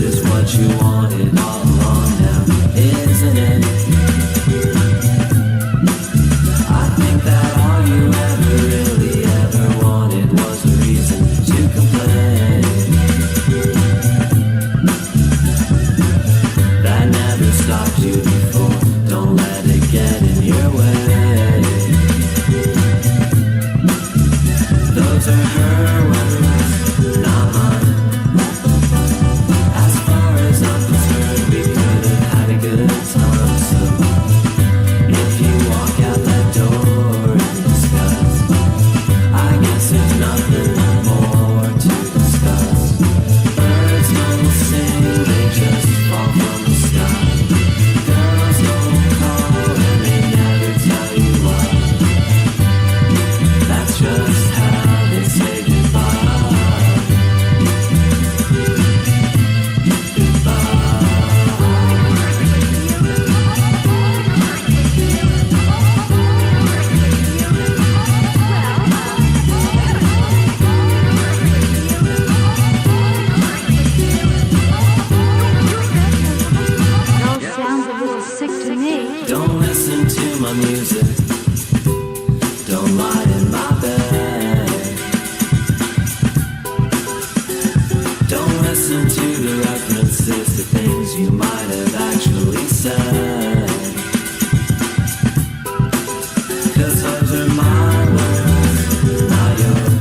is what you wanted all along now, isn't it? I think that all you ever really ever wanted was a reason to complain. That never stopped you before, don't let it get in your way. Those are her words, not mine. As far as I'm concerned, we could have had a good time. So if you walk out that door in disgust, I guess there's nothing more to discuss. Birds don't sing, they just fall from the sky. Girls don't call and they never tell you why. That's just how they say goodbye. It all sounds a little sick to me. Don't listen to my music. Don't lie in my bed. Don't listen to the references to things you might have actually said. 'Cause those are my words, not yours.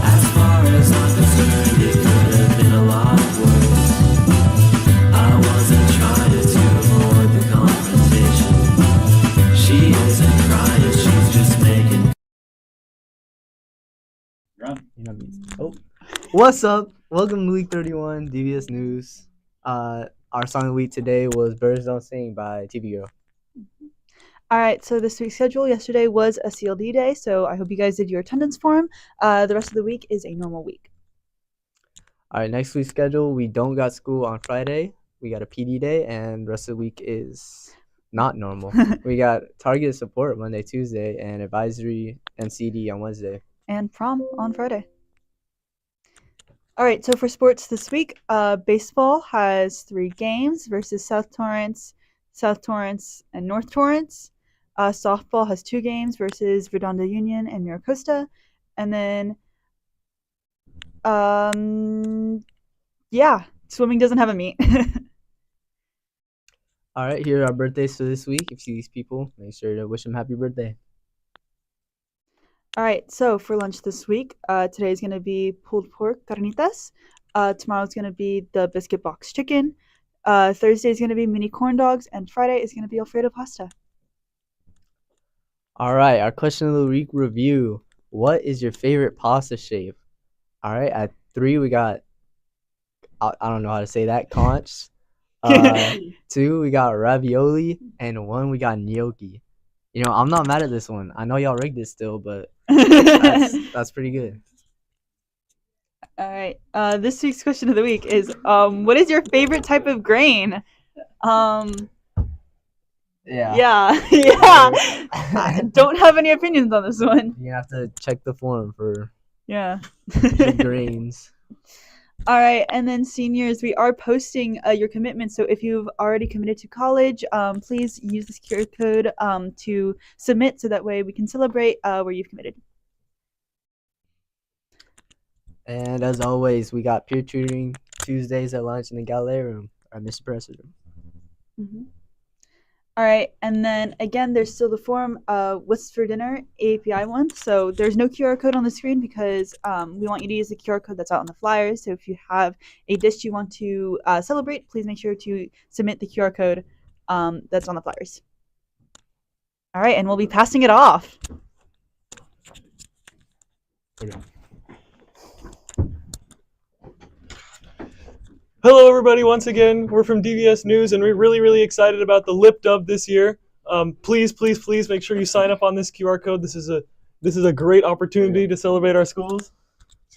As far as I'm concerned, it could have been a lot worse. I wasn't trying to avoid the confrontation. She isn't crying, she's just making. Oh, what's up? Welcome to Week 31, DVS News. Our song of the week today was "Birds Don't Sing" by TV Girl. All right, so this week's schedule yesterday was a CLD day, so I hope you guys did your attendance form. The rest of the week is a normal week. All right, next week's schedule, we don't got school on Friday. We got a PD day, and the rest of the week is not normal. We got targeted support Monday, Tuesday, and advisory and CD on Wednesday. And prom on Friday. All right, so for sports this week, baseball has 3 games versus South Torrance, and North Torrance. Softball has 2 games versus Redonda Union and Mira Costa. And then, swimming doesn't have a meet. All right, here are our birthdays for this week. If you see these people, make sure to wish them happy birthday. All right, so for lunch this week, today is going to be pulled pork carnitas. Tomorrow is going to be the biscuit box chicken. Thursday is going to be mini corn dogs. And Friday is going to be Alfredo pasta. All right, our question of the week review. What is your favorite pasta shape? All right, at 3 we got, I don't know how to say that, conch. 2 we got ravioli, and 1 we got gnocchi. You know, I'm not mad at this one. I know y'all rigged it still, but that's pretty good. All right, this week's question of the week is, what is your favorite type of grain? Yeah. I don't have any opinions on this one. You have to check the form for Yeah. the grains. All right, and then seniors, we are posting your commitment. So if you've already committed to college, please use this QR code to submit, so that way we can celebrate where you've committed. And as always, we got peer tutoring Tuesdays at lunch in the Galileo room, or Mr. Press's room. Mm-hmm. All right, and then again, there's still the form, what's for dinner, API one. So there's no QR code on the screen because we want you to use the QR code that's out on the flyers. So if you have a dish you want to celebrate, please make sure to submit the QR code that's on the flyers. All right, and we'll be passing it off. Okay. Hello, everybody. Once again, we're from DVS News, and we're really excited about the Lip Dub this year. Please make sure you sign up on this QR code. This is a great opportunity to celebrate our schools.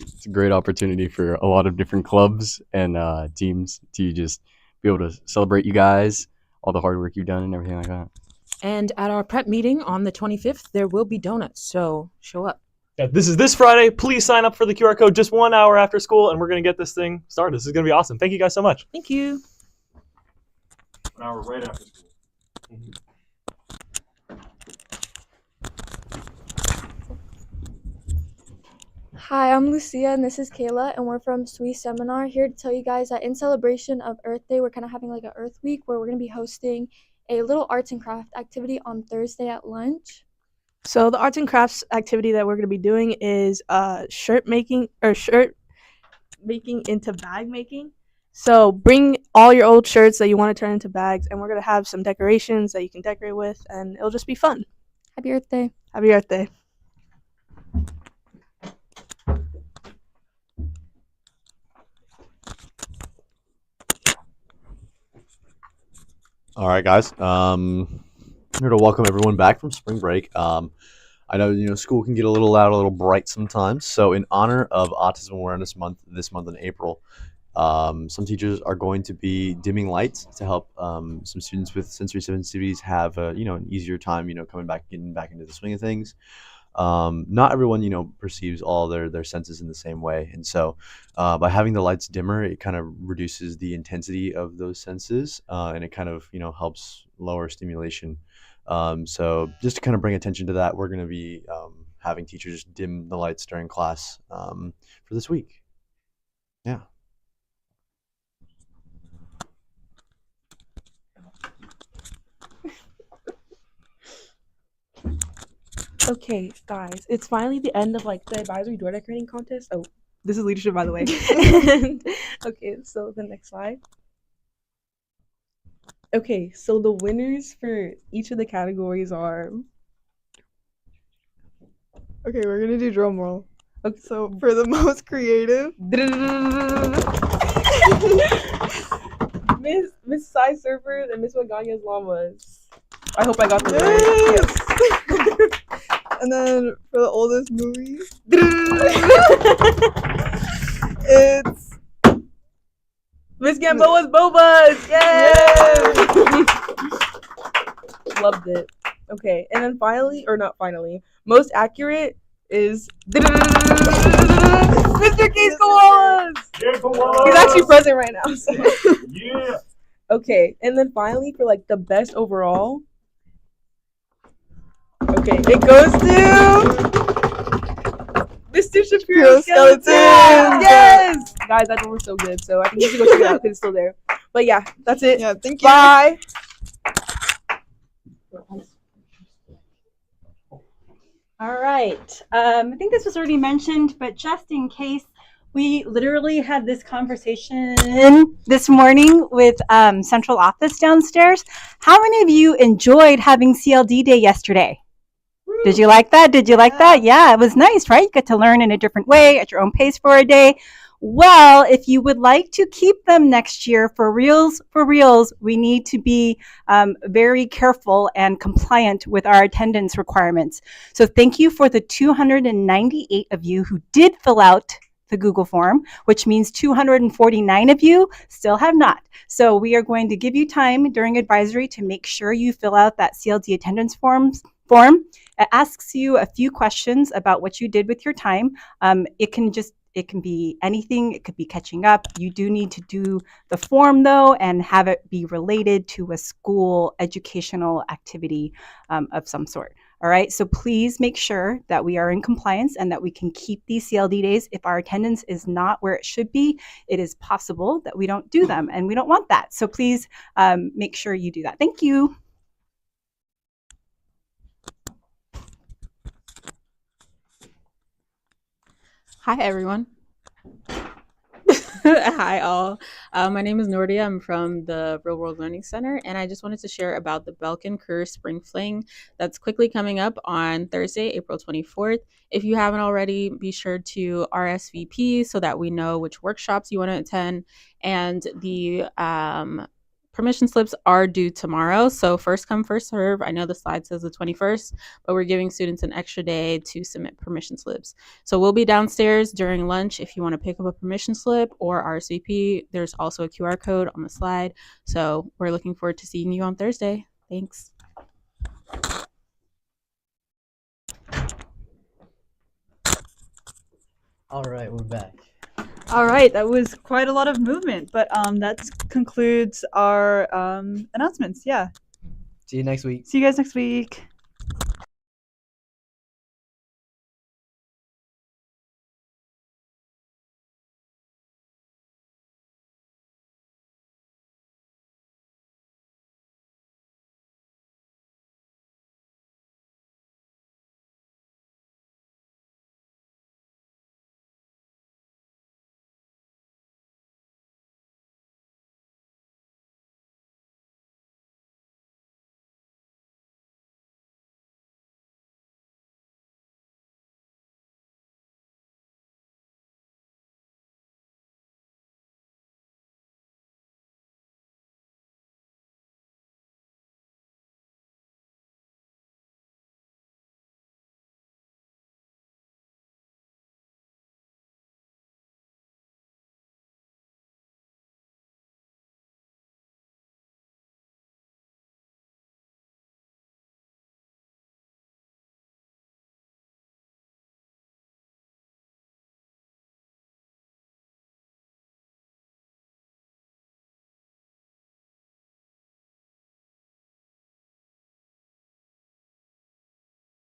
It's a great opportunity for a lot of different clubs and teams to just be able to celebrate you guys, all the hard work you've done and everything like that. And at our prep meeting on the 25th, there will be donuts, so show up. Yeah, this is this Friday. Please sign up for the QR code just 1 hour after school, and we're going to get this thing started. This is going to be awesome. Thank you guys so much. Thank you. 1 hour right after school. Hi, I'm Lucia and this is Kayla, and we're from SWE Seminar, here to tell you guys that in celebration of Earth Day, we're kind of having like an Earth Week where we're going to be hosting a little arts and craft activity on Thursday at lunch. So the arts and crafts activity that we're going to be doing is shirt making into bag making. So bring all your old shirts that you want to turn into bags, and we're going to have some decorations that you can decorate with, and it'll just be fun. Happy Earth Day. Happy Earth Day. All right, guys. I'm here to welcome everyone back from spring break. I know school can get a little loud, a little bright sometimes. So, in honor of Autism Awareness Month, this month in April, some teachers are going to be dimming lights to help some students with sensory sensitivities have an easier time getting back into the swing of things. Not everyone perceives all their senses in the same way, and so by having the lights dimmer, it kind of reduces the intensity of those senses, and it kind of helps lower stimulation. So just to kind of bring attention to that, we're going to be having teachers dim the lights during class for this week. Yeah. Okay, guys, it's finally the end of the advisory door decorating contest. Oh, this is leadership, by the way. Okay, so the next slide. Okay, so the winners for each of the categories are. Okay, we're gonna do drum roll. Okay, so for the most creative, Miss Sai Surfers and Miss Waganya's Llamas. I hope I got the right. yes. And then for the oldest movie, it's Miss Gamboa's Bobas. Yay! Loved it. Okay, and then most accurate is Mr. Case Koalas. He's actually present right now. So. Yeah. Okay, and then finally for the best overall. Okay, it goes to Mr. Shapiro Skeletons. Yes, guys, that one was so good. So I think you should go check it out because it's still there. But yeah, that's it. yeah. Thank you. Bye. All right. I think this was already mentioned, but just in case, we literally had this conversation this morning with central office downstairs. How many of you enjoyed having CLD day yesterday? Did you like that? Did you like that? Yeah, it was nice, right? You get to learn in a different way at your own pace for a day. Well, if you would like to keep them next year for reals, we need to be very careful and compliant with our attendance requirements. So thank you for the 298 of you who did fill out the Google form, which means 249 of you still have not. So we are going to give you time during advisory to make sure you fill out that CLD attendance form. It asks you a few questions about what you did with your time. It can be anything. It could be catching up. You do need to do the form though and have it be related to a school educational activity of some sort. All right, so please make sure that we are in compliance and that we can keep these CLD days. If our attendance is not where it should be, it is possible that we don't do them, and we don't want that. So please make sure you do that. Thank you. Hi, everyone. Hi, all. My name is Nordia. I'm from the Real World Learning Center, and I just wanted to share about the Belkin Kerr Spring Fling that's quickly coming up on Thursday, April 24th. If you haven't already, be sure to RSVP so that we know which workshops you want to attend, and the permission slips are due tomorrow, so first come, first serve. I know the slide says the 21st, but we're giving students an extra day to submit permission slips. So we'll be downstairs during lunch if you want to pick up a permission slip or RSVP. There's also a QR code on the slide. So we're looking forward to seeing you on Thursday. Thanks. All right, we're back. All right, that was quite a lot of movement, but that concludes our announcements. Yeah. See you next week. See you guys next week.